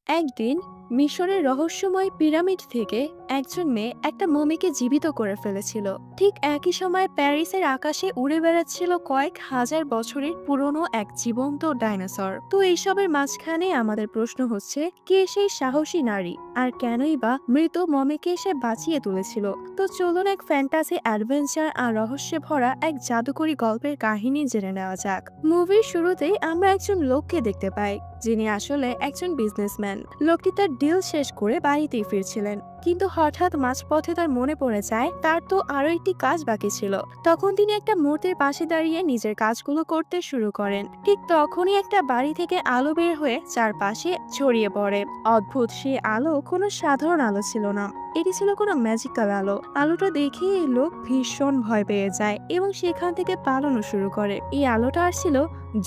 একদিন মিশরের রহস্যময় পিরামিড থেকে একজন মেয়ে একটা মমিকে জীবিত করে ফেলেছিল। ঠিক একই সময় প্যারিসের আকাশে উড়ে বেড়াচ্ছিল কয়েক হাজার বছরের পুরনো এক জীবন্ত ডাইনোসর। তো এইসবের মাঝখানে আমাদের প্রশ্ন হচ্ছে, কে সেই সাহসী নারী আর কেনই বা মৃত মমিকে সে বাঁচিয়ে তুলেছিল? তো চলুন এক ফ্যান্টাসি অ্যাডভেঞ্চার আর রহস্যে ভরা এক জাদুকরী গল্পের কাহিনী জেনে নেওয়া যাক। মুভির শুরুতেই আমরা একজন লোককে দেখতে পাই, যিনি আসলে একজন বিজনেসম্যান। লোকটি তার ডিল শেষ করে বাড়িতেই ফিরছিলেন, কিন্তু হঠাৎ মাঝপথে তার মনে পড়ে যায় তার তো আরো একটি কাজ বাকি ছিল। তখন তিনি একটা মূর্তির পাশে দাঁড়িয়ে নিজের কাজগুলো করতে শুরু করেন। ঠিক তখনই একটা বাড়ি থেকে আলো বের হয়ে চারপাশে ছড়িয়ে পড়ে। অদ্ভুত সেই আলো কোনো সাধারণ আলো ছিল না, এটি ছিল কোনো ম্যাজিক্যাল আলো। আলোটা দেখে এই লোক ভীষণ ভয় পেয়ে যায় এবং সেখান থেকে পালানো শুরু করে। এই আলোটা আসছিল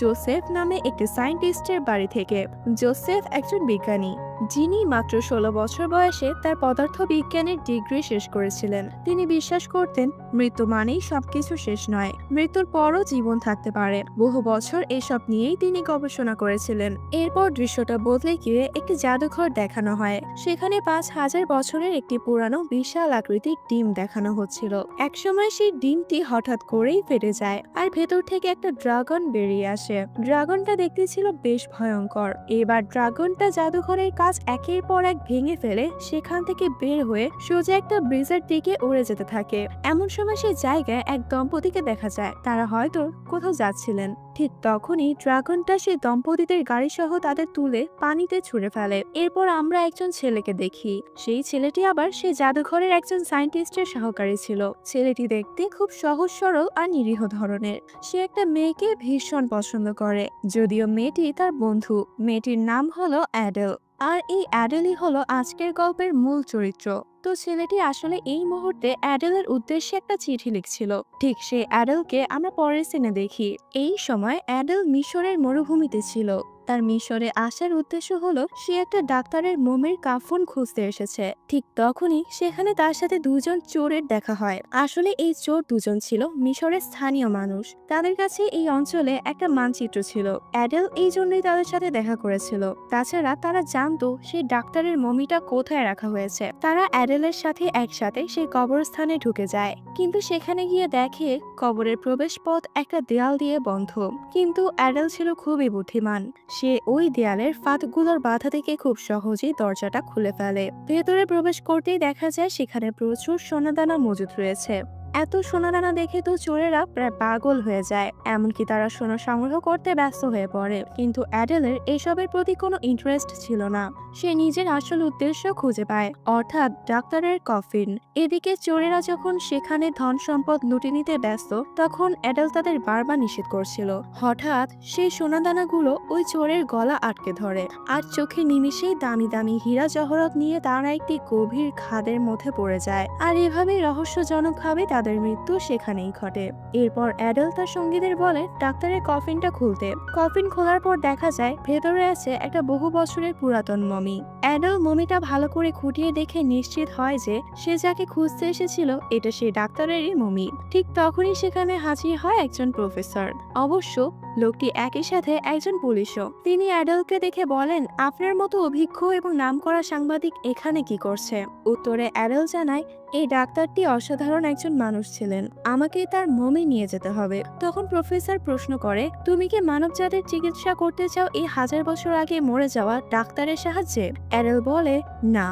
জোসেফ নামে একটি সায়েন্টিস্টের বাড়ি থেকে। জোসেফ একজন বিজ্ঞানী, যিনি মাত্র 16 বছর বয়সে তার পদার্থবিজ্ঞানের ডিগ্রি শেষ করেছিলেন। তিনি বিশ্বাস করতেন মৃত্যু মানেই সবকিছু শেষ নয়, মৃত্যুর পরও জীবন থাকতে পারে। বহু বছর এসব নিয়েই তিনি গবেষণা করেছিলেন। এরপর দৃশ্যটা বদলে গিয়ে একটি জাদুঘর দেখানো হয়। সেখানে 5000 বছরের একটি পুরানো বিশাল আকৃতির ডিম দেখানো হচ্ছিল। একসময় সেই ডিমটি হঠাৎ করেই ফেটে যায় আর ভেতর থেকে একটা ড্রাগন বেরিয়ে আসে। ড্রাগনটা দেখতে ছিল বেশ ভয়ঙ্কর। এবার ড্রাগনটা জাদুঘরের কাজ একের পর এক ভেঙে ফেলে সেখান থেকে বের হয়ে সোজা একটা ব্রিজের দিকে উড়ে যেতে থাকে। এমন সময় সেই জায়গায় এক দম্পতিকে দেখা যায়, তারা হয়তো কোথাও যাচ্ছিলেন। ঠিক তখনই ড্রাগনটা সেই দম্পতিদের গাড়ি সহ তাদের তুলে পানিতে ছুঁড়ে ফেলে। এরপর আমরা একজন ছেলেকে দেখি। সেই ছেলেটি আবার সেই জাদুঘরের একজন সায়েন্টিস্টের সহকারী ছিল। ছেলেটি দেখতে খুব সহজ সরল আর নিরীহ ধরনের। সে একটা মেয়েকে ভীষণ পছন্দ করে, যদিও মেয়েটি তার বন্ধু। মেয়েটির নাম হলো অ্যাডেল, আর এই অ্যাডেলই হলো আজকের গল্পের মূল চরিত্র। তো ছেলেটি আসলে এই মুহূর্তে অ্যাডেলের উদ্দেশ্যে একটা চিঠি লিখছিল। ঠিক সেই অ্যাডেলকে আমরা পরের সিনে দেখি। এই সময় অ্যাডেল মিশরের মরুভূমিতে ছিল। তার মিশরে আসার উদ্দেশ্য হলো সে একটা ডাক্তারের মোমের কাফন খুঁজতে এসেছে। ঠিক তখনই সেখানে তার সাথে দুজন চোরের দেখা হয়। আসলে এই চোর দুজন ছিল মিশরের স্থানীয় মানুষ। তাদের কাছে এই অঞ্চলে একটা মানচিত্র ছিল। অ্যাডেল এই জন্যই তাদের সাথে দেখা করেছিল। তাছাড়া তারা জানতো সেই ডাক্তারের মমিটা কোথায় রাখা হয়েছে। তারা অ্যাডেলের সাথে একসাথে সেই কবরস্থানে ঢুকে যায়, কিন্তু সেখানে গিয়ে দেখে কবরের প্রবেশ পথ একটা দেয়াল দিয়ে বন্ধ। কিন্তু অ্যাডেল ছিল খুবই বুদ্ধিমান। সে ওই দেয়ালের ফাঁকগুলোর বাধা থেকে খুব সহজেই দরজাটা খুলে ফেলে। ভেতরে প্রবেশ করতেই দেখা যায় সেখানে প্রচুর সোনাদানা মজুদ রয়েছে। এত সোনাদানা দেখে তো চোরেরা প্রায় পাগল হয়ে যায়, এমনকি তারা সোনা সংগ্রহ করতে ব্যস্ত হয়ে পড়ে। কিন্তু অ্যাডেলের এসবের প্রতি কোনো ইন্টারেস্ট ছিল না। সে নিজের আসল উদ্দেশ্য খুঁজে পায়, অর্থাৎ ডাক্তারের কফিন। এদিকে চোরেরা যখন সেখানে ধন সম্পদ লুটে নিতে ব্যস্ত, তখন অ্যাডেল তাদের বারবার নিষেধ করছিল। হঠাৎ সেই সোনাদানাগুলো ওই চোরের গলা আটকে ধরে, আর চোখে নিমিশেই দামি দামি হীরা জহরত নিয়ে তারা একটি গভীর খাদের মধ্যে পড়ে যায়। আর এভাবে রহস্যজনকভাবে তাদের মৃত্যু সেখানেই ঘটে। এরপর অ্যাডেল তার সঙ্গীদের বলে ডাক্তারের কফিনটা খুলতে। কফিন খোলার পর দেখা যায় ভেতরে আছে একটা বহু বছরের পুরাতন মমি। অ্যাডেল মমিটা ভালো করে খুঁটিয়ে দেখে নিশ্চিত হয় যে সে যাকে খুঁজতে এসেছিল এটা সেই ডাক্তারেরই মমি। ঠিক তখনই সেখানে হাজির হয় একজন প্রফেসর। অবশ্য লোকটি একই সাথে একজন পুলিশও। তিনি অ্যাডেলকে দেখে বলেন, আপনার মতো অভিজ্ঞ এবং নামকরা সাংবাদিক এখানে কি করছে? উত্তরে অ্যাডেল জানায়, এই ডাক্তারটি অসাধারণ একজন মানুষ ছিলেন, আমাকে তার মমি নিয়ে যেতে হবে। তখন প্রফেসর প্রশ্ন করে, তুমি কি মানব জাতির চিকিৎসা করতে চাও এই 1000 বছর আগে মরে যাওয়া ডাক্তারের সাহায্যে? অ্যাডেল বলে, না,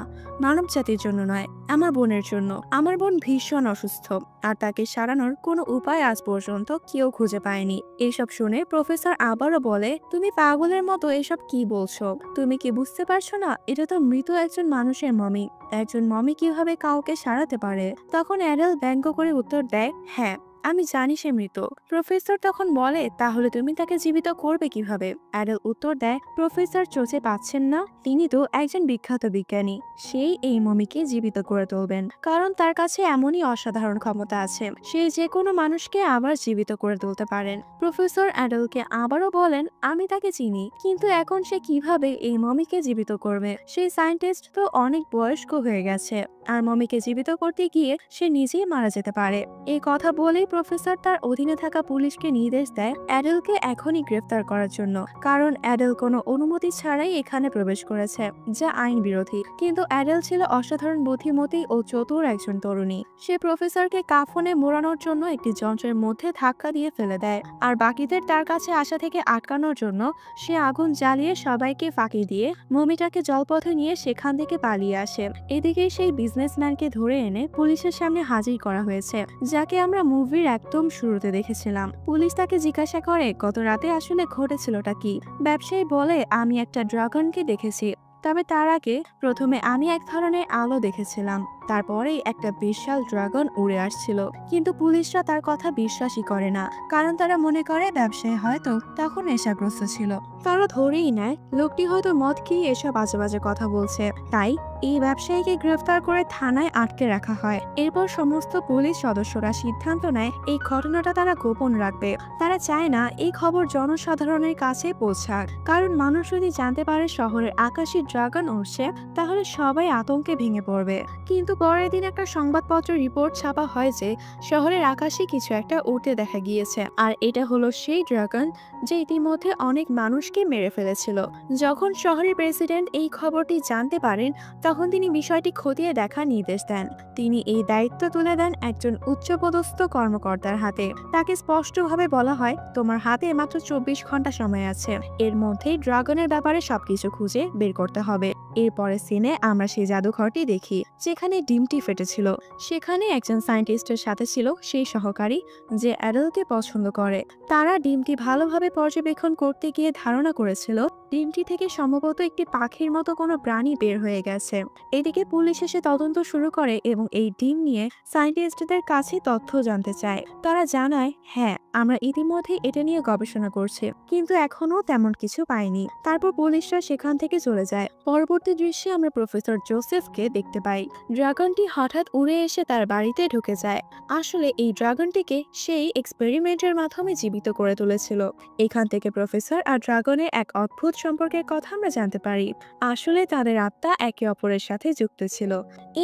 মানব জাতির জন্য নয়, আমার বোনের জন্য। আমার বোন ভীষণ অসুস্থ, আর তাকে সারানোর কোনো উপায় আজ পর্যন্ত কেউ খুঁজে পায়নি। এসব শুনে প্রফেসর আবারও বলে, তুমি পাগলের মতো এসব কি বলছো? তুমি কি বুঝতে পারছো না, এটা তো মৃত একজন মানুষের মমি। একজন মমি কিভাবে কাউকে সারাতে পারে? তখন অ্যাডেল ব্যঙ্গ করে উত্তর দেয়, হ্যাঁ, আমি জানি সে মৃত। প্রফেসর তখন বলে, তাহলে তুমি তাকে জীবিত করবে কিভাবে? অ্যাডেল উত্তর দেয়, প্রফেসর চোখে পাচ্ছেন না, তিনি তো একজন বিখ্যাত বিজ্ঞানী। সেই এই মমিকে জীবিত করে তুলবেন, কারণ তার কাছে এমনই অসাধারণ ক্ষমতা আছে। সে যে কোনো মানুষকে আবার জীবিত করে তুলতে পারেন। প্রফেসর অ্যাডেলকে আবারও বলেন, আমি তাকে চিনি, কিন্তু এখন সে কিভাবে এই মমিকে জীবিত করবে? সেই সায়েন্টিস্ট তো অনেক বয়স্ক হয়ে গেছে, আর মমিকে জীবিত করতে গিয়ে সে নিজেই মারা যেতে পারে। এই কথা বলেই প্রফেসর তার অধীনে থাকা পুলিশকে নির্দেশ দেয় অ্যাডেলকে এখনই গ্রেফতার করার জন্য, কারণ অ্যাডেল কোনো অনুমতি ছাড়াই এখানে প্রবেশ করেছে, যা আইন বিরোধী। কিন্তু অ্যাডেল ছিল অসাধারণ বুদ্ধিমতী ও চতুর একজন তরুণী। সে প্রফেসরকে কাফনে মোড়ানোর জন্য একটি যন্ত্রের মধ্যে ধাক্কা দিয়ে ফেলে দেয়, আর বাকিদের তার কাছে আসা থেকে আটকানোর জন্য সে আগুন জ্বালিয়ে সবাইকে ফাঁকি দিয়ে মমিটাকে জলপথে নিয়ে সেখান থেকে পালিয়ে আসে। এদিকে সেই বিজনেসম্যানকে ধরে এনে পুলিশের সামনে হাজির করা হয়েছে, যাকে আমরা মুভির একদম শুরুতে দেখেছিলাম। পুলিশ তাকে জিজ্ঞাসা করে গত রাতে আসলে ঘটেছিলটা কি। ব্যবসায়ী বলে, আমি একটা ড্রাগনকে দেখেছি, তবে তার আগে প্রথমে আমি এক ধরনের আলো দেখেছিলাম, তারপরেই একটা বিশাল ড্রাগন উড়ে আসছিল। কিন্তু পুলিশরা তার কথা বিশ্বাসই করে না, কারণ তারা মনে করে ব্যবসায়ী হয়তো তখন নেশাগ্রস্ত ছিল। তারা ধরেই নেয় লোকটি হয়তো মদ খেয়ে এসব বাজে বাজে কথা বলছে। তাই এই ব্যবসায়ীকে গ্রেফতার করে থানায় আটকে রাখা হয়। এরপর সমস্ত পুলিশ সদস্যরা সিদ্ধান্ত নেয় এই ঘটনাটা তারা গোপন রাখবে। তারা চায় না এই খবর জনসাধারণের কাছে পৌঁছাক, কারণ মানুষ যদি জানতে পারে শহরের আকাশে ড্রাগন উড়ছে তাহলে সবাই আতঙ্কে ভেঙে পড়বে। কিন্তু পরের দিন একটা সংবাদপত্র রিপোর্ট ছাপা হয় যে শহরের আকাশে কিছু একটা উড়তে দেখা গিয়েছে, আর এটা হলো সেই ড্রাগন যে ইতিমধ্যে অনেক মানুষকে মেরে ফেলেছিল। যখন শহরের প্রেসিডেন্ট এই খবরটি জানতে পারেন তখন তিনি বিষয়টি খতিয়ে দেখার নির্দেশ দেন। তিনি এই দায়িত্ব তুলে দেন একজন উচ্চপদস্থ কর্মকর্তার হাতে। তাকে স্পষ্টভাবে বলা হয়, তোমার হাতে মাত্র 24 ঘন্টা সময় আছে, এর মধ্যেই ড্রাগনের ব্যাপারে সবকিছু খুঁজে বের করতে হবে। এরপরে সিনে আমরা সেই জাদুঘরটি দেখি যেখানে ডিমটি ফেটেছিল। সেখানে একজন সায়েন্টিস্টের সাথে ছিল সেই সহকারী যে অ্যাডেলকে পছন্দ করে। তারা ডিমটি ভালোভাবে পর্যবেক্ষণ করতে গিয়ে ধারণা করেছিল ডিমটি থেকে সম্ভবত একটি পাখির মতো কোনো প্রাণী বের হয়ে গেছে। এদিকে পুলিশ এসে তদন্ত শুরু করে এবং এই ডিম নিয়ে সায়েন্টিস্টদের কাছে তথ্য জানতে চায়। তারা জানায়, হ্যাঁ, আমরা ইতিমধ্যে এটা নিয়ে গবেষণা করছি, কিন্তু এখনো তেমন কিছু পাইনি। তারপর পুলিশরা সেখান থেকে চলে যায়। পরবর্তী দৃশ্যে আমরা প্রফেসর জোসেফকে দেখতে পাই। ড্রাগনটি হঠাৎ উড়ে এসে তার বাড়িতে ঢুকে যায়। আসলে এই ড্রাগনটিকে সেই এক্সপেরিমেন্টের মাধ্যমে জীবিত করে তুলেছিল। এখান থেকে প্রফেসর আর ড্রাগনের এক অদ্ভুত সম্পর্কের কথা আমরা জানতে পারি। আসলে তাদের আত্মা একে অপরের সাথে যুক্ত ছিল।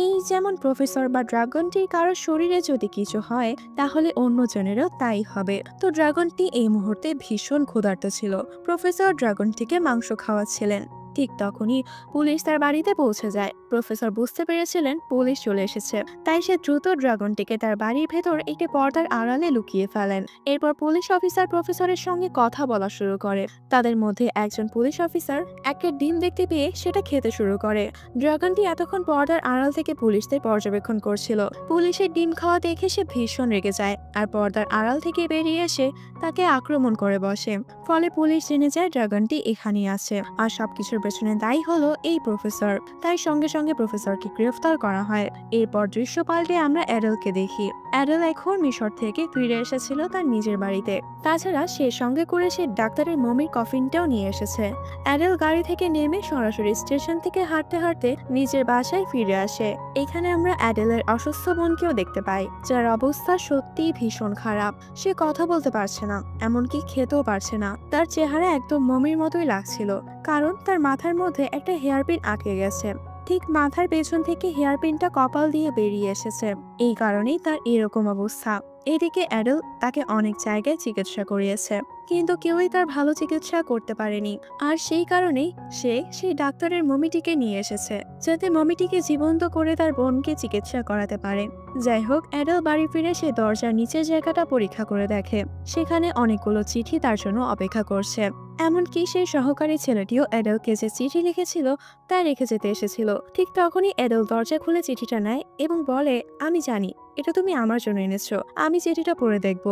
এই যেমন প্রফেসর বা ড্রাগনটির কারো শরীরে যদি কিছু হয় তাহলে অন্যজনেরও তাই হবে। তো ড্রাগনটি এই মুহূর্তে ভীষণ ক্ষুধার্ত ছিল। প্রফেসর ড্রাগনটিকে মাংস খাওয়াচ্ছিলেন। ঠিক তখনই পুলিশ তার বাড়িতে পৌঁছে যায়। প্রফেসর বুঝতে পেরেছিলেন পুলিশ চলে এসেছে, তাই সে দ্রুত ড্রাগনটিকে তার বাড়ির ভেতর একটি পর্দার আড়ালে লুকিয়ে ফেলেন। এরপর পুলিশ অফিসার প্রফেসরের সঙ্গে কথা বলা শুরু করে। তাদের মধ্যে একজন পুলিশ অফিসার একটা ডিম দেখতে পেয়ে সেটা খেতে শুরু করে। ড্রাগনটি এতক্ষণ পর্দার আড়াল থেকে পুলিশদের পর্যবেক্ষণ করছিল। পুলিশের ডিম খাওয়া দেখে সে ভীষণ রেগে যায় আর পর্দার আড়াল থেকে বেরিয়ে এসে তাকে আক্রমণ করে বসে। ফলে পুলিশ জেনে যায় ড্রাগনটি এখানেই আছে, আর সবকিছুর পেছনে দায়ী হলো এই প্রফেসর। তাই সঙ্গে সঙ্গে প্রফেসরকে গ্রেফতার করা হয়। এরপর দৃশ্য পাল্টে আমরা অ্যাডেলকে দেখি। অ্যাডেল এখন মিশর থেকে ফিরে এসেছিল তার নিজের বাড়িতে। তাছাড়া সে সঙ্গে করে সে ডাক্তারের মমির কফিনটাও নিয়ে এসেছে। অ্যাডেল গাড়ি থেকে নেমে সরাসরি স্টেশন থেকে হাঁটতে হাঁটতে নিজের বাসায় ফিরে আসে। এখানে আমরা অ্যাডেলের অসুস্থ বোনকেও দেখতে পাই, যার অবস্থা সত্যিই ভীষণ খারাপ। সে কথা বলতে পারছে না, এমনকি খেতেও পারছে না। তার চেহারা একদম মমির মতোই লাগছিল, কারণ তার মাথার মধ্যে একটা হেয়ারপিন আটকে গেছে। ঠিক মাথার পেছন থেকে হেয়ারপিনটা কপাল দিয়ে বেরিয়ে এসেছে। এই কারণেই তার এরকম অবস্থা। এদিকে অ্যাডেল তাকে অনেক জায়গায় চিকিৎসা করিয়েছে, কিন্তু কেউই তার ভালো চিকিৎসা করতে পারেনি। আর সেই কারণেই সে সেই ডাক্তারের মমিটিকে নিয়ে এসেছে, যাতে মমিটিকে জীবন্ত করে তার বোনকে চিকিৎসা করাতে পারে। যাই হোক, অ্যাডেল বাড়ি ফিরে সে দরজার নিচের জায়গাটা পরীক্ষা করে দেখে। সেখানে অনেকগুলো চিঠি তার জন্য অপেক্ষা করছে। এমনকি সেই সহকারী ছেলেটিও অ্যাডেলকে যে চিঠি লিখেছিল তা রেখে যেতে এসেছিল। ঠিক তখনই অ্যাডেল দরজা খুলে চিঠিটা নেয় এবং বলে, আমি জানি এটা তুমি আমার জন্য এনেছো, আমি চিঠিটা পড়ে দেখব।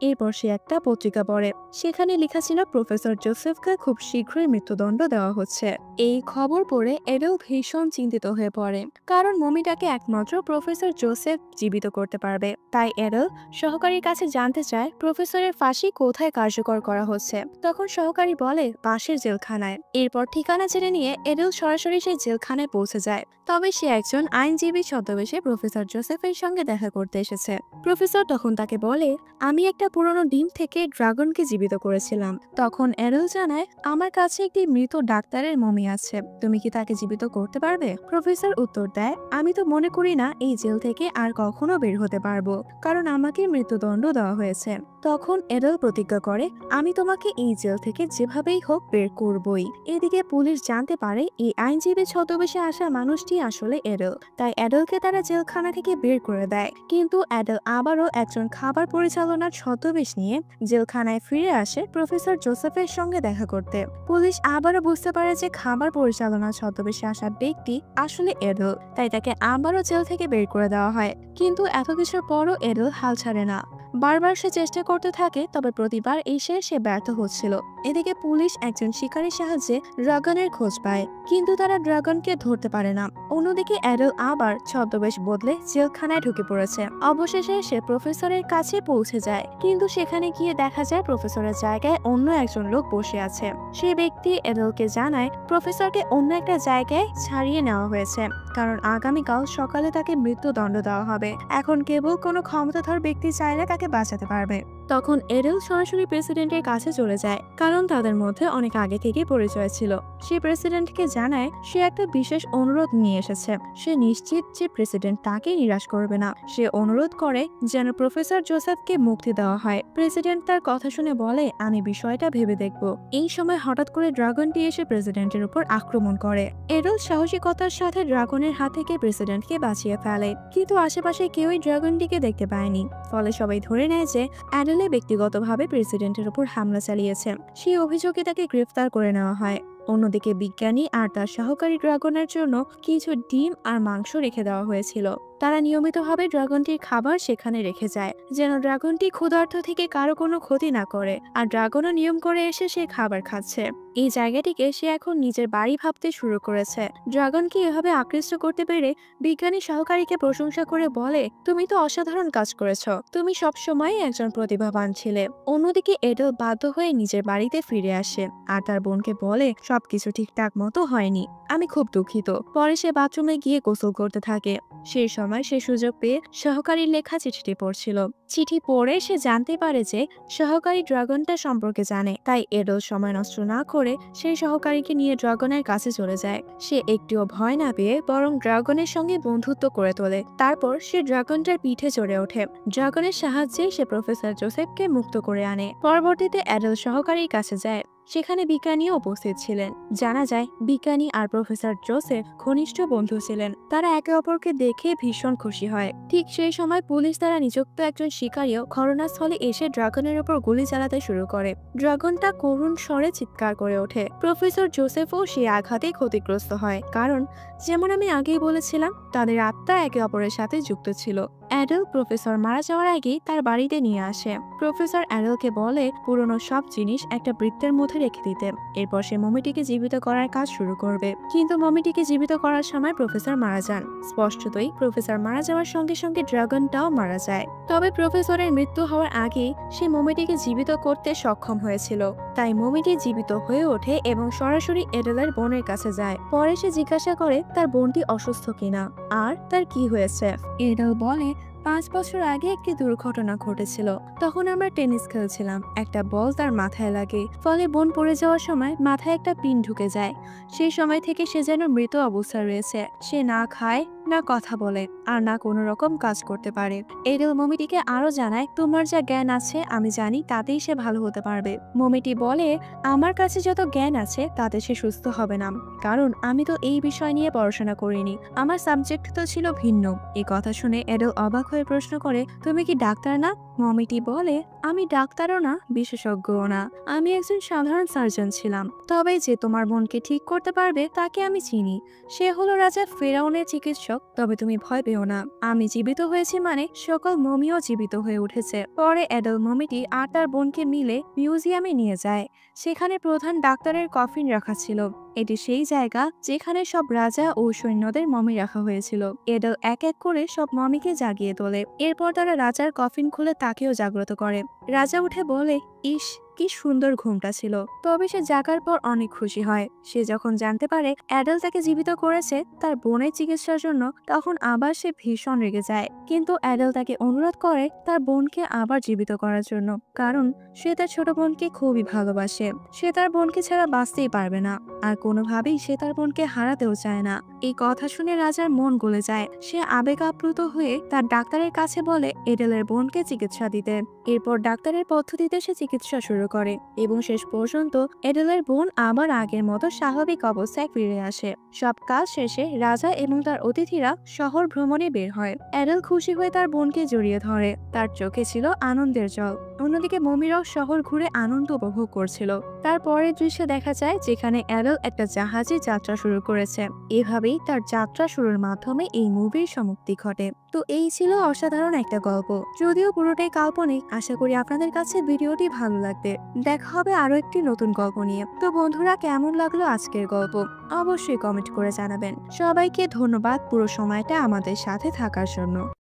এরপর সে একটা পত্রিকা পড়ে। সেখানে লেখা ছিল প্রফেসর জোসেফকে খুব শীঘ্রই মৃত্যুদণ্ড দেওয়া হচ্ছে। এই খবর পড়ে অ্যাডেল ভীষণ চিন্তিত হয়ে পড়ে, কারণ মমিটাকে একমাত্র প্রফেসর জোসেফ জীবিত করতে পারবে। তাই অ্যাডেল সহকারীর কাছে জানতে চায় প্রফেসরের ফাঁসি কোথায় কার্যকর করা হচ্ছে। তখন সহকারী বলে, পাশের জেলখানায়। এরপর ঠিকানা জেনে নিয়ে অ্যাডেল সরাসরি সেই জেলখানায় পৌঁছে যায়। তবে সে একজন আইনজীবী ছদ্মবেশে প্রফেসর জোসেফের সঙ্গে দেখা দেখা করতে এসেছে। প্রফেসর তখন তাকে বলে, আমি একটা পুরনো ডিম থেকে ড্রাগনকে জীবিত করেছিলাম। তখন এডেল জানায়, আমার কাছে একটি মৃত ডাক্তারের মমি আছে, তুমি কি তাকে জীবিত করতে পারবে? প্রফেসর উত্তর দেয়, আমি তো মনে করি না এই জেল থেকে আর কখনো বের হতে পারবো, কারণ আমাকে মৃত্যুদণ্ড দেওয়া হয়েছে। তখন এডেল প্রতিজ্ঞা করে, আমি তোমাকে এই জেল থেকে যেভাবেই হোক বের করবই। এদিকে পুলিশ জানতে পারে এই আইনজীবী ছদ্মবেশে আসা মানুষটি আসলে এডেল, তাই এডেলকে তারা জেলখানা থেকে বের করে দেয়। কিন্তু এডেল আবারও একজন খাবার পরিচালনার ছদ্মবেশ নিয়ে জেলখানায় ফিরে আসে প্রফেসর জোসেফের সঙ্গে দেখা করতে। পুলিশ আবারও বুঝতে পারে যে খাবার পরিচালনার ছদ্মবেশে আসা ব্যক্তি আসলে এডেল, তাই তাকে আবারও জেল থেকে বের করে দেওয়া হয়। কিন্তু এত কিছুর পরও এডেল হাল ছাড়ে না, বারবার সে চেষ্টা করতে থাকে, তবে প্রতিবার সে ব্যর্থ হচ্ছিল। এদিকে পুলিশ একজন শিকারীর সাহায্যে ড্রাগনের খোঁজ পায়, কিন্তু তারা ড্রাগনকে ধরতে পারে না। অন্যদিকে এডেল আবার ছদ্মবেশ বদলে জেলখানায় ঢুকে পড়েছে। অবশেষে সে প্রফেসরের কাছে পৌঁছে যায়, কিন্তু সেখানে গিয়ে দেখা যায় প্রফেসরের জায়গায় অন্য একজন লোক বসে আছে। সে ব্যক্তি এডেলকে জানায় প্রফেসরকে অন্য একটা জায়গায় ছাড়িয়ে নেওয়া হয়েছে, কারণ আগামীকাল সকালে তাকে মৃত্যুদণ্ড দেওয়া হবে। এখন কেবল কোনো ক্ষমতাধর ব্যক্তি চাইলে তাকে বাঁচাতে পারবে। তখন এডেল সরাসরি প্রেসিডেন্টের কাছে চলে যায়, কারণ তাদের মধ্যে অনেক আগে থেকে পরিচয় ছিল। সে প্রেসিডেন্টকে জানায় সে একটা বিশেষ অনুরোধ নিয়ে এসেছে। সে নিশ্চিত যে প্রেসিডেন্ট তাকে নিরাশ করবে না। সে অনুরোধ করে যেন প্রফেসর জোসেফকে মুক্তি দেওয়া হয়। প্রেসিডেন্ট তার কথা শুনে বলে, আমি বিষয়টা ভেবে দেখব। এই সময় হঠাৎ করে ড্রাগনটি এসে প্রেসিডেন্টের উপর আক্রমণ করে। এডেল সাহসিকতার সাথে ড্রাগনের হাত থেকে প্রেসিডেন্টকে বাঁচিয়ে ফেলে, কিন্তু আশেপাশে কেউই ড্রাগনটিকে দেখতে পায়নি। ফলে সবাই ধরে নেয় যে এডেল ব্যক্তিগতভাবে প্রেসিডেন্টের উপর হামলা চালিয়েছে। সেই অভিযোগে তাকে গ্রেফতার করে নেওয়া হয়। অন্যদিকে বিজ্ঞানী আর তার সহকারী ড্রাগনের জন্য কিছু ডিম আর মাংস রেখে দেওয়া হয়েছিল। তারা নিয়মিতভাবে ড্রাগনটির খাবার সেখানে রেখে যায়, যেন ড্রাগনটি ক্ষুধার্ত থেকে কারো কোনো ক্ষতি না করে। আর ড্রাগনও নিয়ম করে এসে সে খাবার খাচ্ছে। এই জায়গাটিকে সে এখন নিজের বাড়ি ভাবতে শুরু করেছে। ড্রাগনকে এভাবে আকৃষ্ট করতে পেরে বিজ্ঞানী সহকারীকে প্রশংসা করে বলে, তুমি তো অসাধারণ কাজ করেছ, তুমি সবসময় একজন প্রতিভাবান ছিলে। অন্যদিকে এডেল বাধ্য হয়ে নিজের বাড়িতে ফিরে আসে আর তার বোনকে বলে, সবকিছু ঠিকঠাক মতো হয়নি, আমি খুব দুঃখিত। পরে সে বাথরুমে গিয়ে গোসল করতে থাকে। সেই সময় সে সুযোগ পেয়ে সহকারীর লেখা চিঠিটি পড়ছিল। চিঠি পড়ে সে জানতে পারে যে সহকারী ড্রাগনটা সম্পর্কে জানে, তাই এডেল সময় নষ্ট না করে সেই সহকারীকে নিয়ে ড্রাগনের কাছে চলে যায়। সে একটুও ভয় না পেয়ে বরং ড্রাগনের সঙ্গে বন্ধুত্ব করে তোলে। তারপর সে ড্রাগনটার পিঠে চড়ে ওঠে। ড্রাগনের সাহায্যে সে প্রফেসর জোসেফকে মুক্ত করে আনে। পরবর্তীতে এডেল সহকারীর কাছে যায়, সেখানে বিজ্ঞানীও উপস্থিত ছিলেন। জানা যায় বিজ্ঞানী আর প্রফেসর জোসেফ ঘনিষ্ঠ বন্ধু ছিলেন। তারা একে অপরকে দেখে ভীষণ খুশি হয়। ঠিক সেই সময় পুলিশ দ্বারা নিযুক্ত একজন শিকারীও ঘটনাস্থলে এসে ড্রাগনের উপর গুলি চালাতে শুরু করে। ড্রাগনটা করুণ স্বরে চিৎকার করে ওঠে। প্রফেসর জোসেফও সেই আঘাতে ক্ষতিগ্রস্ত হয়, কারণ যেমন আমি আগেই বলেছিলাম তাদের আত্মা একে অপরের সাথে যুক্ত ছিল। এডেল প্রফেসর মারা যাওয়ার আগেই তার বাড়িতে নিয়ে আসে। প্রফেসর এডেলকে বলে পুরনো সব জিনিস একটা বৃত্তের মধ্যে রেখে দিতে। এরপর সে মমিটিকে জীবিত করার কাজ শুরু করবে। কিন্তু মমিটিকে জীবিত করার সময় প্রফেসর মারা যান। স্পষ্টতই প্রফেসর মারা যাওয়ার সঙ্গে সঙ্গে ড্রাগনটাও মারা যায়। তবে প্রফেসরের মৃত্যু হওয়ার আগেই সে মমিটিকে জীবিত করতে সক্ষম হয়েছিল। তাই মমিটি জীবিত হয়ে ওঠে এবং সরাসরি এডেলের বোনের কাছে যায়। পরে সে জিজ্ঞাসা করে তার বোনটি অসুস্থ কিনা আর তার কি হয়েছে। এডেল বলে, 5 বছর আগে একটি দুর্ঘটনা ঘটেছিল। তখন আমরা টেনিস খেলছিলাম, একটা বল তার মাথায় লাগে। ফলে বোন পড়ে যাওয়ার সময় মাথায় একটা পিন ঢুকে যায়। সেই সময় থেকে সে যেন মৃত অবস্থায় রয়েছে। সে না খায়, না কথা বলে, আর না কোনো রকম কাজ করতে পারে। এডেল মমিটিকে আরো জানায়, তোমার যা জ্ঞান আছে আমি জানি তাতেই সে ভালো হতে পারবে। মমিটি বলে, আমার কাছে যত জ্ঞান আছে তাতে সে সুস্থ হবে না, কারণ আমি তো এই বিষয় নিয়ে পড়াশোনা করিনি, আমার সাবজেক্ট তো ছিল ভিন্ন। এই কথা শুনে এডেল অবাক হয়ে প্রশ্ন করে, তুমি কি ডাক্তার না? মমিটি বলে, আমি ডাক্তারও না, বিশেষজ্ঞও না, আমি একজন সাধারণ সার্জন ছিলাম। তবে যে তোমার বোনকে ঠিক করতে পারবে তাকে আমি চিনি। সে হলো রাজা ফেরাউনের চিকিৎসক। তবে তুমি ভয় পেও না, আমি জীবিত হয়েছি মানে সকল মমিও জীবিত হয়ে উঠেছে। পরে এডেল মমিটি আর তার বোনকে মিলে মিউজিয়ামে নিয়ে যায়। সেখানে প্রধান ডাক্তারের কফিন রাখা ছিল। এটি সেই জায়গা যেখানে সব রাজা ও সৈন্যদের মমি রাখা হয়েছিল। এডেল এক এক করে সব মমিকে জাগিয়ে তোলে। এরপর তারা রাজার কফিন খুলে তাকেও জাগ্রত করে। রাজা উঠে বলে, ইস, কি সুন্দর ঘুমটা ছিল। তবে সে জাগার পর অনেক খুশি হয়। সে যখন জানতে পারে অ্যাডেল তাকে জীবিত করেছে তার বোনের চিকিৎসার জন্য, তখন আবার সে ভীষণ রেগে যায়। কিন্তু অ্যাডেল তাকে অনুরোধ করে তার বোনকে আবার জীবিত করার জন্য, কারণ সে তার ছোট বোনকে খুবই ভালোবাসে। সে তার বোনকে ছাড়া বাঁচতেই পারবে না, আর কোনোভাবেই সে তার বোনকে হারাতেও চায় না। এই কথা শুনে রাজার মন গলে যায়। সে আবেগ আপ্লুত হয়ে তার ডাক্তারের কাছে বলে এডেলের বোনকে চিকিৎসা দিতে। এরপর ডাক্তারের পদ্ধতিতে সে চিকিৎসা শুরু করে এবং শেষ পর্যন্ত এডেলের বোন আবার আগের মতো স্বাভাবিক অবস্থায় ফিরে আসে। সব কাজ শেষে রাজা এবং তার অতিথিরা শহর ভ্রমণে বের হয়। এডেল খুশি হয়ে তার বোনকে জড়িয়ে ধরে, তার চোখে ছিল আনন্দের জল। অন্যদিকে মমিরাও শহর ঘুরে আনন্দ উপভোগ করছিল। তারপরের দৃশ্যে দেখা যায় যেখানে এডেল একটা জাহাজে যাত্রা শুরু করেছে। এভাবেই তার যাত্রা শুরুর মাধ্যমে এই মুভির সমাপ্তি ঘটে। তো এই ছিল অসাধারণ একটা গল্প, যদিও পুরোটাই কাল্পনিক। আশা করি আপনাদের কাছে ভিডিওটি ভালো লাগবে। দেখা হবে আরো একটি নতুন গল্প নিয়ে। তো বন্ধুরা, কেমন লাগলো আজকের গল্প অবশ্যই কমেন্ট করে জানাবেন। সবাইকে ধন্যবাদ পুরো সময়টা আমাদের সাথে থাকার জন্য।